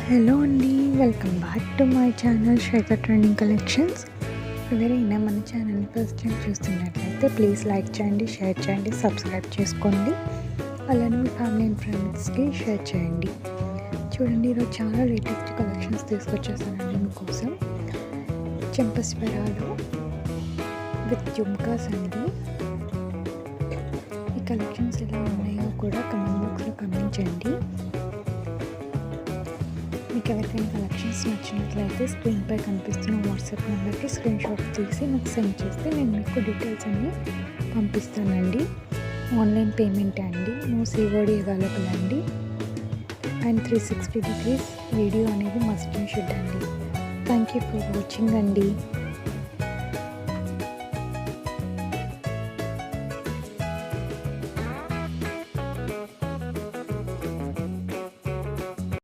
Hello అండి, welcome back to my channel Shweta trending collections. ఎవరైనా మన ఛానల్ని ఫస్ట్ టైం చూస్తున్నట్లయితే ప్లీజ్ లైక్ చేయండి, షేర్ చేయండి, సబ్స్క్రైబ్ చేసుకోండి. అలానే మీ ఫ్యామిలీ అండ్ ఫ్రెండ్స్కి షేర్ చేయండి. చూడండి, ఈరోజు చాలా లేటెస్ట్ కలెక్షన్స్ తీసుకొచ్చేసానండి మీకోసం. చెంపస్వరాలు విత్ జుమ్కాస్ అండి. ఈ కలెక్షన్స్ ఎలా ఉన్నాయో కూడా కమెంట్ బాక్స్లో గమనించండి. మీకు ఎవరికైనా కలెక్షన్స్ నచ్చినట్లయితే స్క్రీన్పై కనిపిస్తున్న వాట్సాప్ నెంబర్కి స్క్రీన్ షాట్ తీసి నాకు సెండ్ చేస్తే నేను మీకు డీటెయిల్స్ అన్నీ పంపిస్తానండి. ఆన్లైన్ పేమెంట్ అండి, నో సిఓడి అవైలబుల్ అండి. అండ్ 360 degrees వీడియో అనేది మస్ట్ అండ్ షుడ్ అండి. థ్యాంక్ యూ ఫర్ వాచింగ్ అండి.